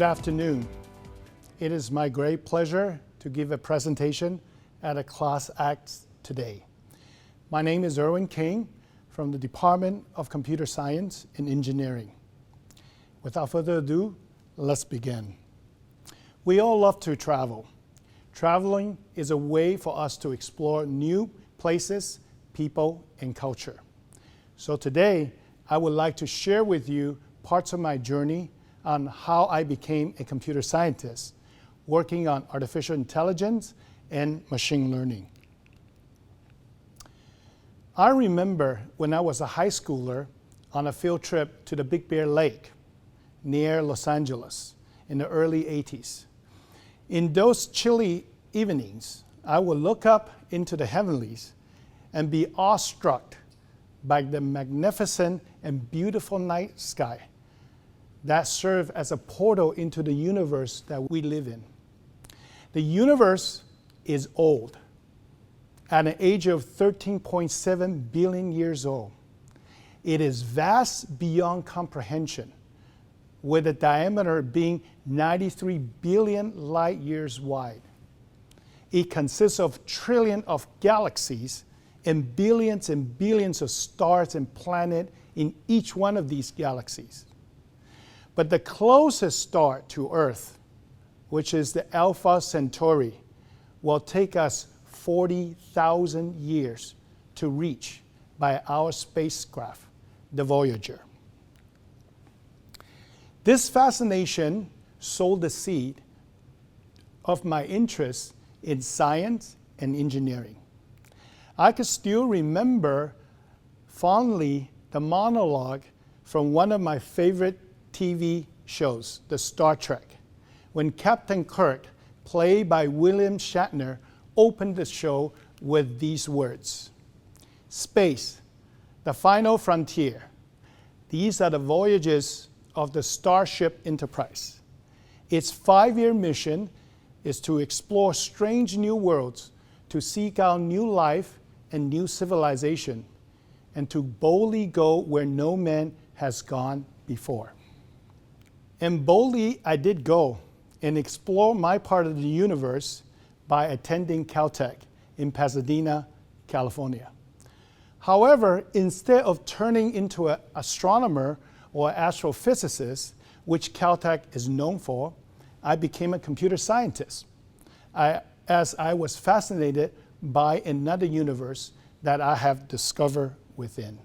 Good afternoon. It is my great pleasure to give a presentation at a class act today. My name is Irwin King from the Department of Computer Science and Engineering. Without further ado, let's begin. We all love to travel. Traveling is a way for us to explore new places, people, and culture. So today, I would like to share with you parts of my journey on how I became a computer scientist, working on artificial intelligence and machine learning. I remember when I was a high schooler on a field trip to the Big Bear Lake near Los Angeles in the early 80s. In those chilly evenings, I would look up into the heavenlies and be awestruck by the magnificent and beautiful night sky that served as a portal into the universe that we live in. The universe is old, at an age of 13.7 billion years old. It is vast beyond comprehension, with a diameter being 93 billion light years wide. It consists of trillions of galaxies and billions of stars and planets in each one of these galaxies. But the closest star to Earth, which is the Alpha Centauri, will take us 40,000 years to reach by our spacecraft, the Voyager. This fascination sowed the seed of my interest in science and engineering. I could still remember fondly the monologue from one of my favorite TV shows, the Star Trek, when Captain Kirk, played by William Shatner, opened the show with these words: "Space, the final frontier. These are the voyages of the Starship Enterprise. Its 5-year mission is to explore strange new worlds, to seek out new life and new civilization, and to boldly go where no man has gone before." And boldly I did go and explore my part of the universe by attending Caltech in Pasadena, California. However, instead of turning into an astronomer or astrophysicist, which Caltech is known for, I became a computer scientist, as I was fascinated by another universe that I have discovered within.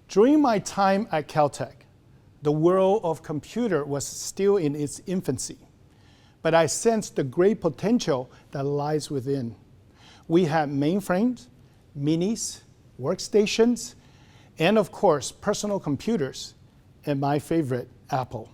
During my time at Caltech, the world of computer was still in its infancy, but I sensed the great potential that lies within. We had mainframes, minis, workstations, and of course, personal computers, and my favorite, Apple.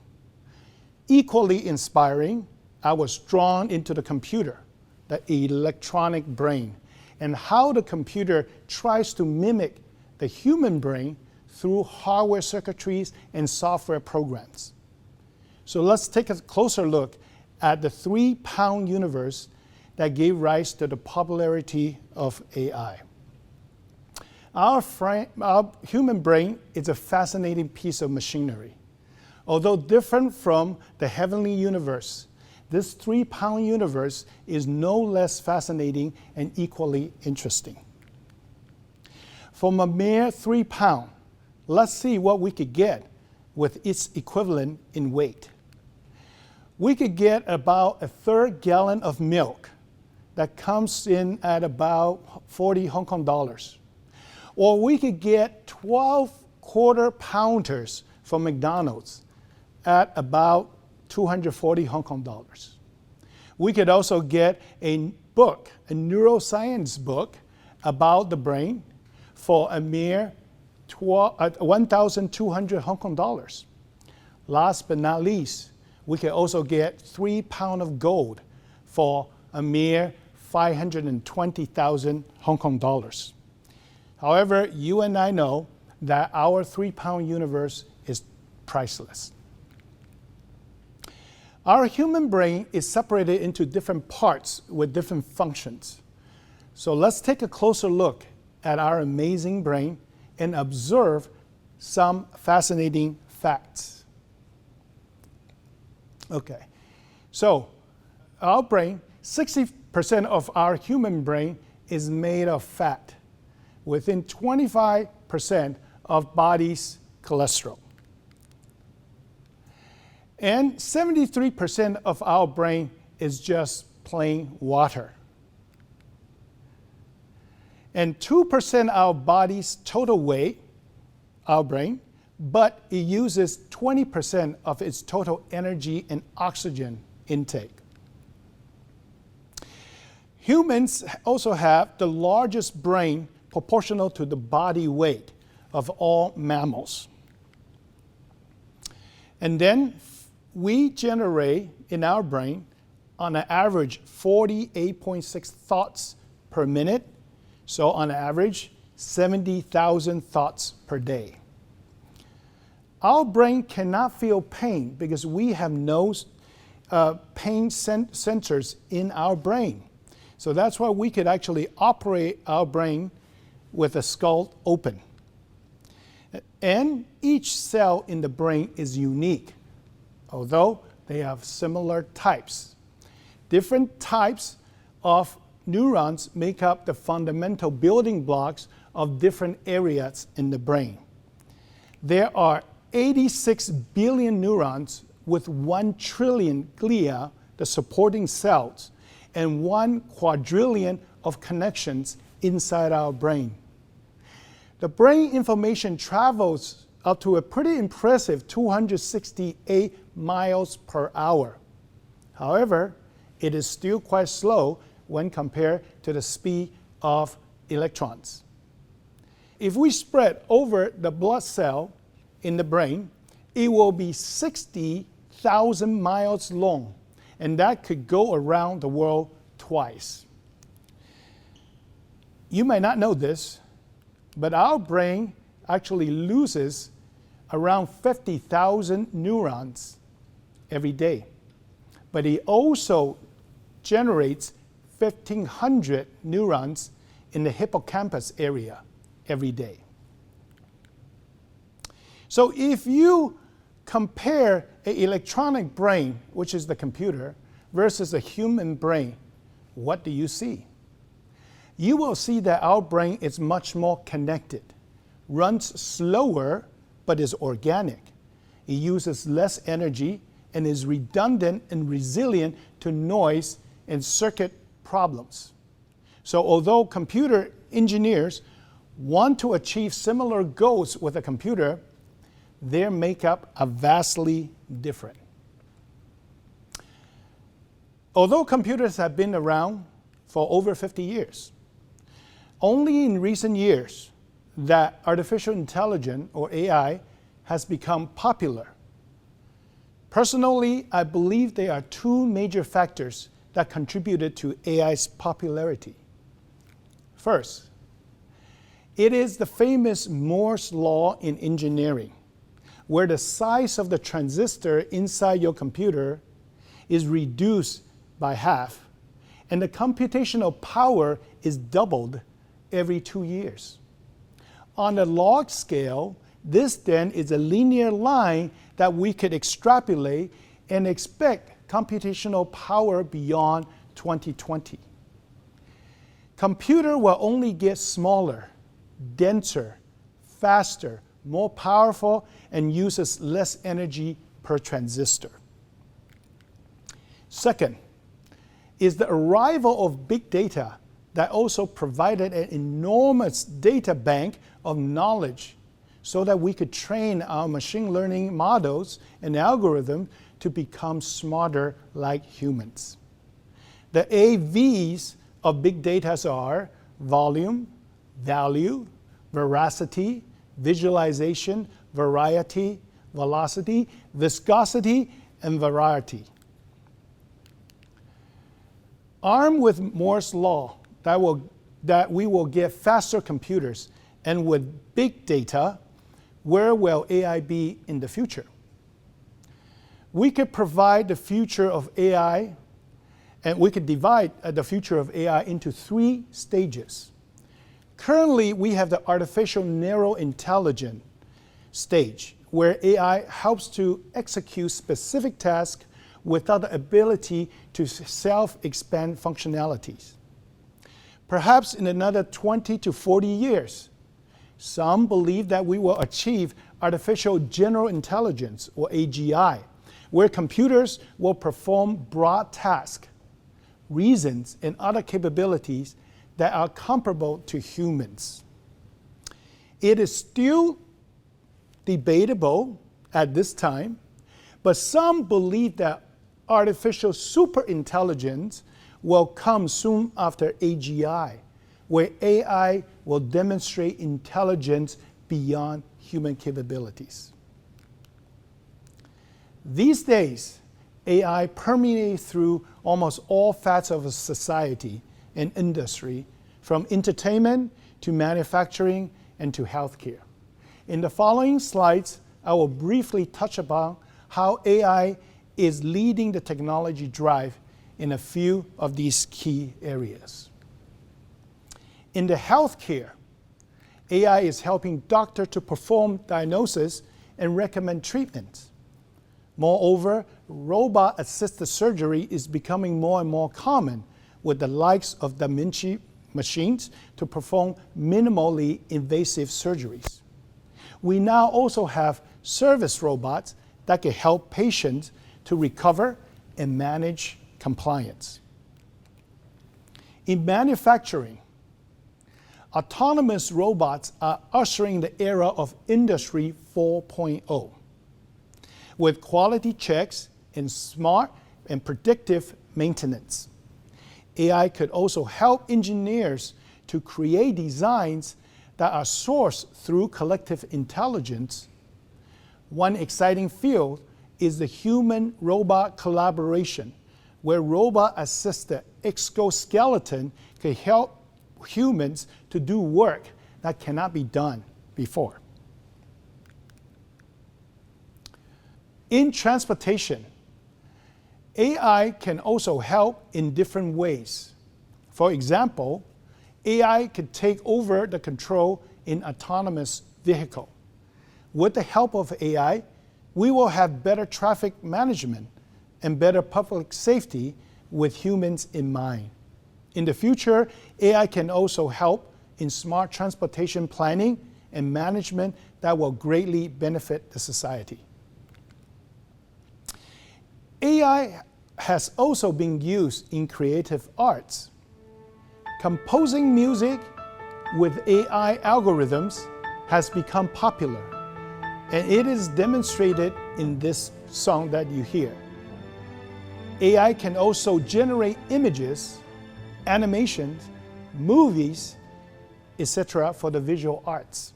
Equally inspiring, I was drawn into the computer, the electronic brain, and how the computer tries to mimic the human brain through hardware circuitries and software programs. So let's take a closer look at the 3-pound universe that gave rise to the popularity of AI. Our human brain is a fascinating piece of machinery. Although different from the heavenly universe, this 3-pound universe is no less fascinating and equally interesting. From a mere 3 pound, let's see what we could get with its equivalent in weight. We could get about a 1/3 gallon of milk that comes in at about 40 Hong Kong dollars. Or we could get 12 quarter-pounders from McDonald's at about 240 Hong Kong dollars. We could also get a book, a neuroscience book about the brain for a mere 1,200 Hong Kong dollars. Last but not least, we can also get 3 pounds of gold for a mere 520,000 Hong Kong dollars. However, you and I know that our 3-pound universe is priceless. Our human brain is separated into different parts with different functions. So let's take a closer look at our amazing brain and observe some fascinating facts. Okay, so our brain, 60% of our human brain is made of fat, within 25% of body's cholesterol. And 73% of our brain is just plain water. And 2% our body's total weight, our brain, but it uses 20% of its total energy and oxygen intake. Humans also have the largest brain proportional to the body weight of all mammals. And then we generate in our brain, on an average, 48.6 thoughts per minute. So on average, 70,000 thoughts per day. Our brain cannot feel pain because we have no pain sensors in our brain. So that's why we could actually operate our brain with the skull open. And each cell in the brain is unique, although they have similar types. Different types of neurons make up the fundamental building blocks of different areas in the brain. There are 86 billion neurons with 1 trillion glia, the supporting cells, and 1 quadrillion of connections inside our brain. The brain information travels up to a pretty impressive 268 miles per hour. However, it is still quite slow when compared to the speed of electrons. If we spread over the blood cell in the brain, it will be 60,000 miles long, and that could go around the world twice. You may not know this, but our brain actually loses around 50,000 neurons every day. But it also generates 1,500 neurons in the hippocampus area every day. So if you compare an electronic brain, which is the computer, versus a human brain, what do you see? You will see that our brain is much more connected, runs slower, but is organic. It uses less energy and is redundant and resilient to noise and circuit problems. So although computer engineers want to achieve similar goals with a computer, their makeup are vastly different. Although computers have been around for over 50 years, only in recent years that artificial intelligence, or AI, has become popular. Personally, I believe there are 2 major factors that contributed to AI's popularity. First, it is the famous Moore's law in engineering, where the size of the transistor inside your computer is reduced by half, and the computational power is doubled every 2 years. On a log scale, this then is a linear line that we could extrapolate and expect computational power beyond 2020. Computer will only get smaller, denser, faster, more powerful, and uses less energy per transistor. Second is the arrival of big data that also provided an enormous data bank of knowledge so that we could train our machine learning models and algorithms to become smarter like humans. The AVs of big data are volume, value, veracity, visualization, variety, velocity, viscosity, and variety. Armed with Moore's law, that we will get faster computers, and with big data, where will AI be in the future? We could provide the future of AI, and we could divide the future of AI into 3 stages. Currently, we have the artificial narrow intelligence stage, where AI helps to execute specific tasks without the ability to self-expand functionalities. Perhaps in another 20 to 40 years, some believe that we will achieve artificial general intelligence, or AGI, where computers will perform broad tasks, reasons, and other capabilities that are comparable to humans. It is still debatable at this time, but some believe that artificial superintelligence will come soon after AGI, where AI will demonstrate intelligence beyond human capabilities. These days, AI permeates through almost all facets of society and industry, from entertainment to manufacturing and to healthcare. In the following slides, I will briefly touch upon how AI is leading the technology drive in a few of these key areas. In the healthcare, AI is helping doctors to perform diagnosis and recommend treatments. Moreover, robot-assisted surgery is becoming more and more common, with the likes of Da Vinci machines to perform minimally invasive surgeries. We now also have service robots that can help patients to recover and manage compliance. In manufacturing, autonomous robots are ushering the era of Industry 4.0, with quality checks and smart and predictive maintenance. AI could also help engineers to create designs that are sourced through collective intelligence. One exciting field is the human-robot collaboration, where robot-assisted exoskeleton can help humans to do work that cannot be done before. In transportation, AI can also help in different ways. For example, AI could take over the control in autonomous vehicle. With the help of AI, we will have better traffic management and better public safety with humans in mind. In the future, AI can also help in smart transportation planning and management that will greatly benefit the society. AI has also been used in creative arts. Composing music with AI algorithms has become popular, and it is demonstrated in this song that you hear. AI can also generate images, animations, movies, etc. for the visual arts.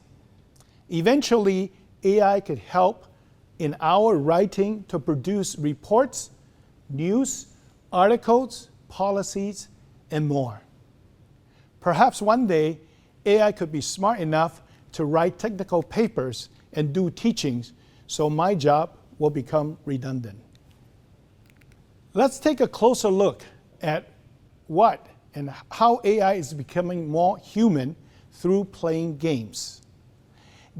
Eventually, AI could help in our writing to produce reports, news, articles, policies, and more. Perhaps one day, AI could be smart enough to write technical papers and do teachings, so my job will become redundant. Let's take a closer look at what and how AI is becoming more human through playing games.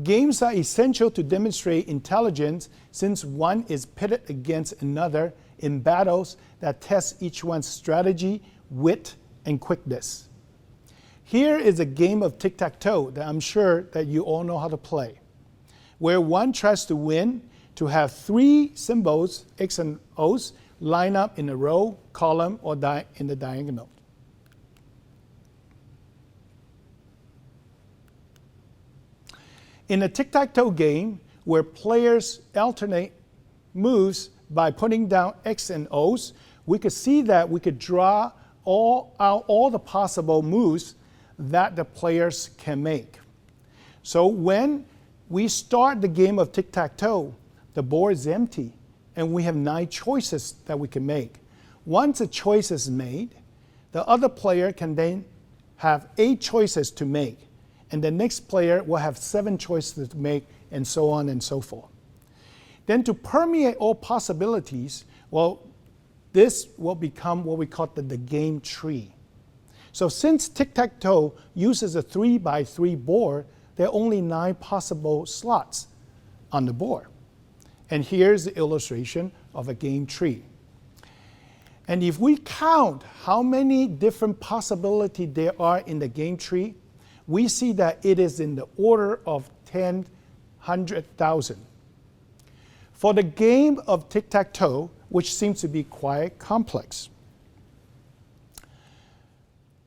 Games are essential to demonstrate intelligence, since one is pitted against another in battles that test each one's strategy, wit, and quickness. Here is a game of tic-tac-toe that I'm sure that you all know how to play, where one tries to win to have three symbols, X and O's, line up in a row, column, or in the diagonal. In a tic-tac-toe game, where players alternate moves by putting down X and O's, we could see that we could draw all the possible moves that the players can make. So when we start the game of tic-tac-toe, the board is empty, and we have 9 choices that we can make. Once a choice is made, the other player can then have 8 choices to make, and the next player will have 7 choices to make, and so on and so forth. Then to permeate all possibilities, well, this will become what we call the game tree. So since tic-tac-toe uses a 3x3 board, there are only 9 possible slots on the board. And here's the illustration of a game tree. And if we count how many different possibilities there are in the game tree, we see that it is in the order of 100,000. For the game of tic-tac-toe, which seems to be quite complex.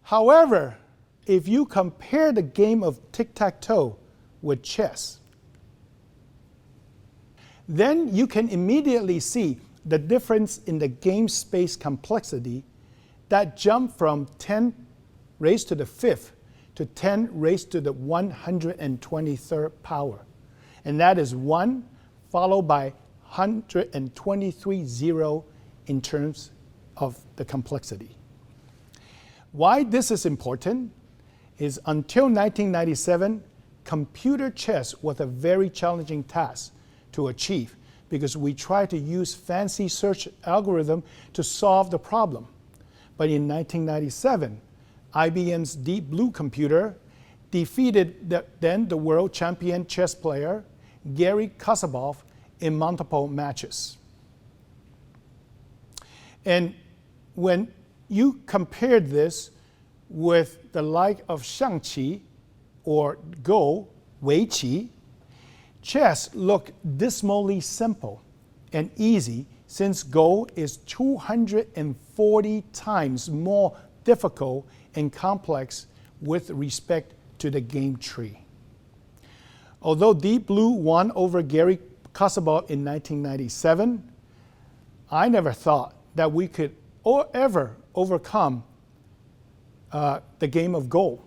However, if you compare the game of tic-tac-toe with chess, then you can immediately see the difference in the game space complexity that jump from 10 raised to the 5th to 10 raised to the 123rd power. And that is 1 followed by 123 0 in terms of the complexity. Why this is important is until 1997, computer chess was a very challenging task to achieve because we tried to use fancy search algorithm to solve the problem. But in 1997, IBM's Deep Blue computer defeated the world champion chess player, Garry Kasparov, in multiple matches. And when you compared this with the like of Shangqi or Go, Weiqi, chess looked dismally simple and easy since Go is 240 times more difficult and complex with respect to the game tree. Although Deep Blue won over Garry Kasparov in 1997, I never thought that we could ever overcome the game of Go,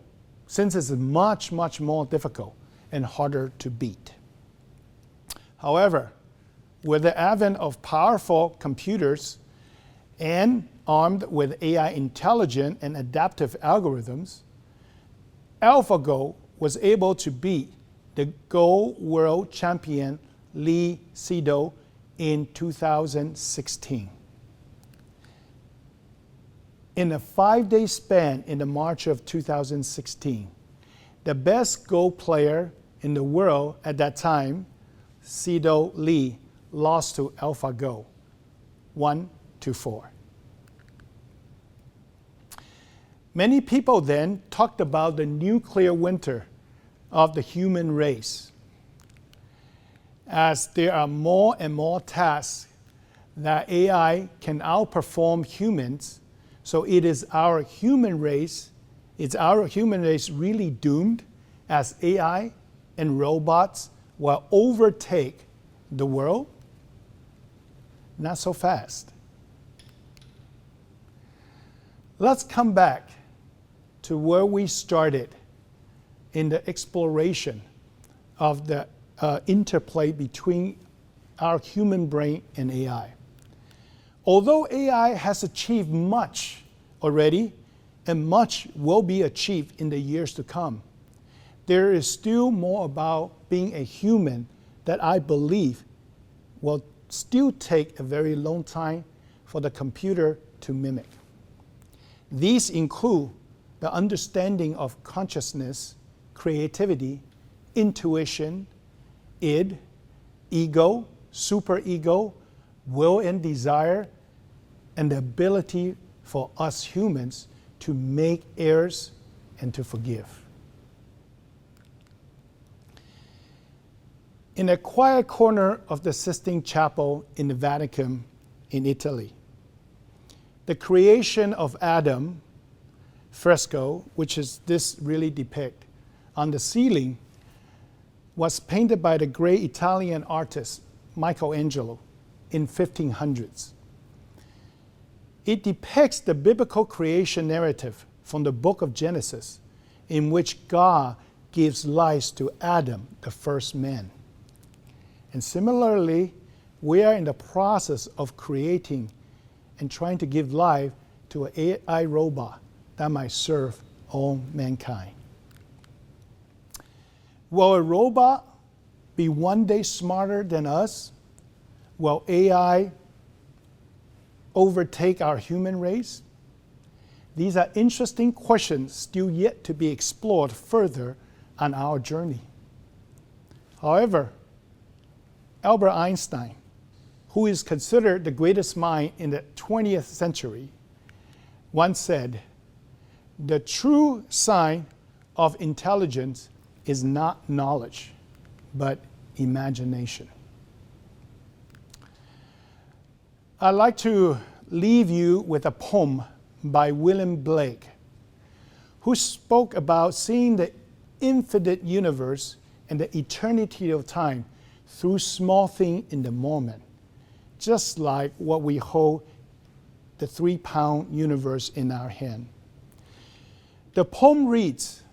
since it's much, much more difficult and harder to beat. However, with the advent of powerful computers and armed with AI intelligent and adaptive algorithms, AlphaGo was able to beat the Go world champion Lee Sedol in 2016. In a 5-day span in the March of 2016, the best Go player in the world at that time, Sedol Lee, lost to AlphaGo 1-4. Many people then talked about the nuclear winter of the human race, as there are more and more tasks that AI can outperform humans. So it is our human race, really doomed as AI and robots will overtake the world? Not so fast. Let's come back to where we started in the exploration of the interplay between our human brain and AI. Although AI has achieved much already, and much will be achieved in the years to come, there is still more about being a human that I believe will still take a very long time for the computer to mimic. These include the understanding of consciousness, creativity, intuition, id, ego, superego, will and desire, and the ability for us humans to make errors and to forgive. In a quiet corner of the Sistine Chapel in the Vatican in Italy, the creation of Adam, Fresco, which is this really depict on the ceiling, was painted by the great Italian artist Michelangelo in 1500s. It depicts the biblical creation narrative from the book of Genesis, in which God gives life to Adam, the first man. And similarly, we are in the process of creating and trying to give life to an AI robot that might serve all mankind. Will a robot be one day smarter than us? Will AI overtake our human race? These are interesting questions still yet to be explored further on our journey. However, Albert Einstein, who is considered the greatest mind in the 20th century, once said, "The true sign of intelligence is not knowledge, but imagination." I'd like to leave you with a poem by William Blake, who spoke about seeing the infinite universe and the eternity of time through small things in the moment, just like what we hold the 3-pound universe in our hand. The poem reads,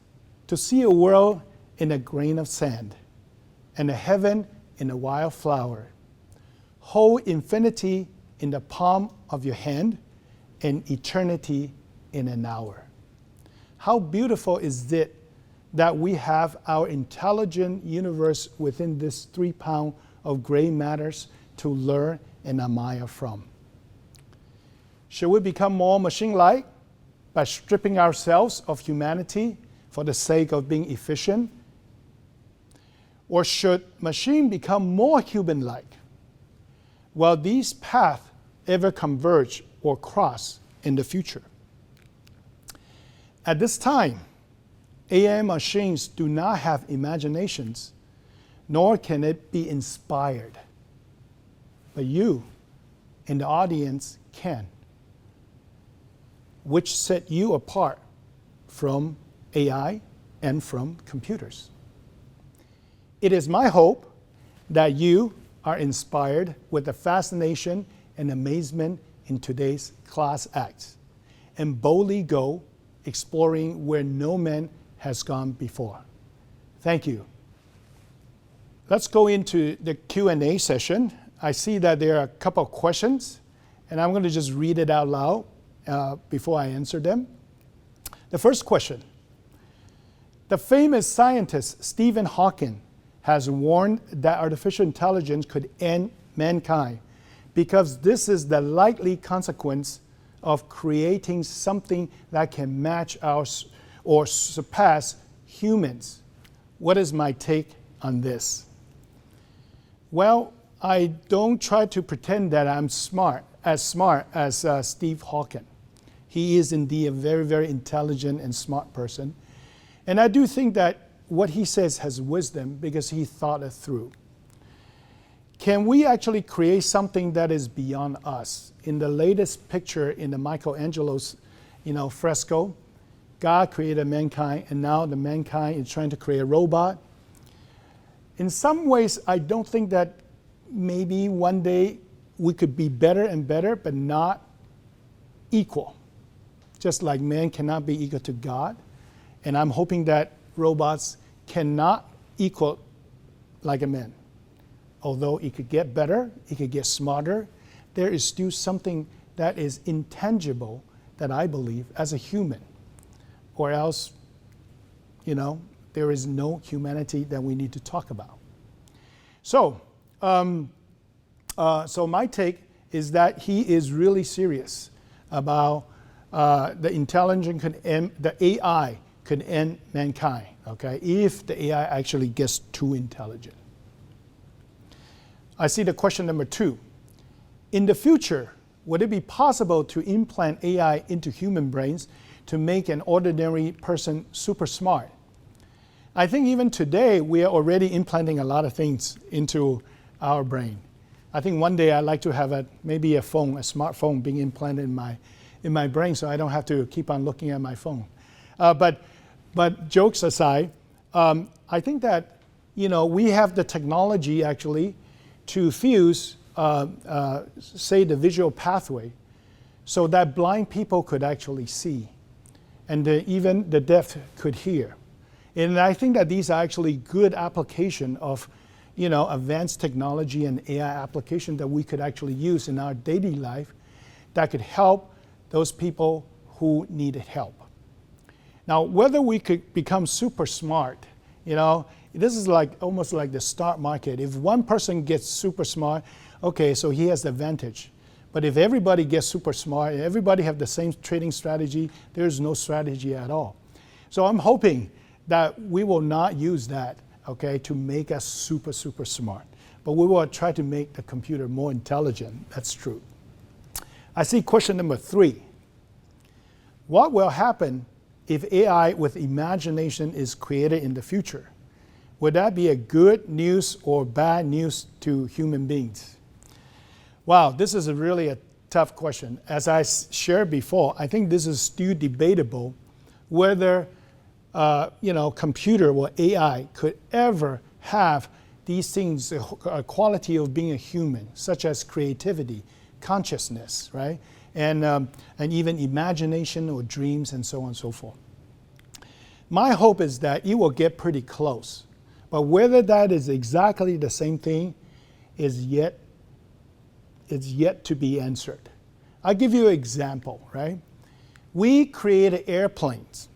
"To see a world in a grain of sand, and a heaven in a wild flower, hold infinity in the palm of your hand, and eternity in an hour." How beautiful is it that we have our intelligent universe within this 3 pound of gray matters to learn and admire from. Should we become more machine-like by stripping ourselves of humanity for the sake of being efficient? Or should machine become more human-like? Will these paths ever converge or cross in the future? At this time, AI machines do not have imaginations, nor can it be inspired. But you in the audience can, which set you apart from AI and from computers. It is my hope that you are inspired with the fascination and amazement in today's class acts, and boldly go exploring where no man has gone before. Thank you. Let's go into the Q&A session. I see that there are a couple of questions, and I'm going to just read it out loud before I answer them. The first question: the famous scientist Stephen Hawking has warned that artificial intelligence could end mankind because this is the likely consequence of creating something that can match us or surpass humans. What is my take on this? Well, I don't try to pretend that I'm smart as Steve Hawking. He is indeed a very, very intelligent and smart person. And I do think that what he says has wisdom because he thought it through. Can we actually create something that is beyond us? In the latest picture in the Michelangelo's, fresco, God created mankind, and now the mankind is trying to create a robot. In some ways, I don't think that maybe one day we could be better and better, but not equal. Just like man cannot be equal to God. And I'm hoping that robots cannot equal like a man. Although it could get better, it could get smarter, there is still something that is intangible that I believe as a human. Or else, there is no humanity that we need to talk about. So my take is that he is really serious about the intelligence could end, the AI could end mankind, okay, if the AI actually gets too intelligent. I see the question number 2. In the future, would it be possible to implant AI into human brains to make an ordinary person super smart? I think even today we are already implanting a lot of things into our brain. I think one day I'd like to have maybe a smartphone being implanted in my brain so I don't have to keep on looking at my phone. But jokes aside, I think that we have the technology actually to fuse, say, the visual pathway so that blind people could actually see and even the deaf could hear. And I think that these are actually good application of advanced technology and AI application that we could actually use in our daily life that could help those people who needed help. Now, whether we could become super smart, this is almost like the stock market. If one person gets super smart, okay, so he has the advantage. But if everybody gets super smart and everybody have the same trading strategy, there's no strategy at all. So I'm hoping that we will not use that, okay, to make us super, super smart. but we will try to make the computer more intelligent. That's true. I see question number 3. What will happen if AI with imagination is created in the future? Would that be a good news or bad news to human beings? Wow, this is really a tough question. As I shared before, I think this is still debatable whether computer or AI could ever have these things, a quality of being a human, such as creativity, consciousness, right? And even imagination or dreams and so on and so forth. My hope is that it will get pretty close. But whether that is exactly the same thing is yet to be answered. I'll give you an example, right? We created airplanes,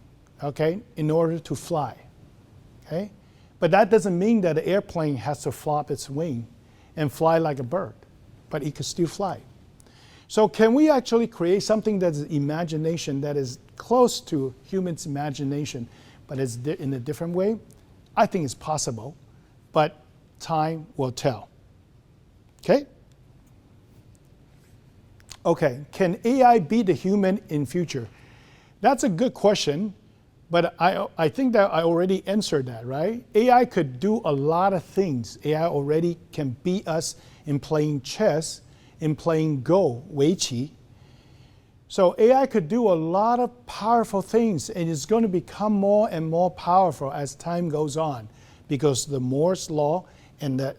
okay, in order to fly, okay? But that doesn't mean that the airplane has to flop its wing and fly like a bird, but it could still fly. So can we actually create something that is imagination that is close to humans' imagination, but is in a different way? I think it's possible, but time will tell. Okay? Okay, can AI be the human in future? That's a good question, but I think that I already answered that, right? AI could do a lot of things. AI already can beat us in playing chess, in playing Go, Weiqi. So AI could do a lot of powerful things, and it's going to become more and more powerful as time goes on because the Moore's law and the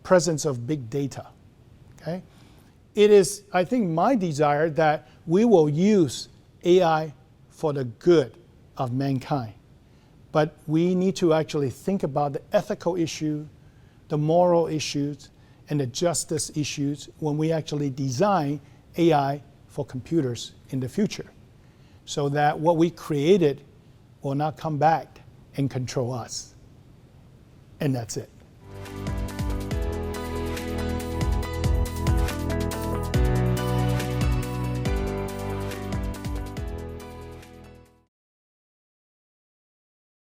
presence of big data. Okay? It is, I think, my desire that we will use AI for the good of mankind. But we need to actually think about the ethical issue, the moral issues, and the justice issues when we actually design AI for computers in the future, so that what we created will not come back and control us. And that's it.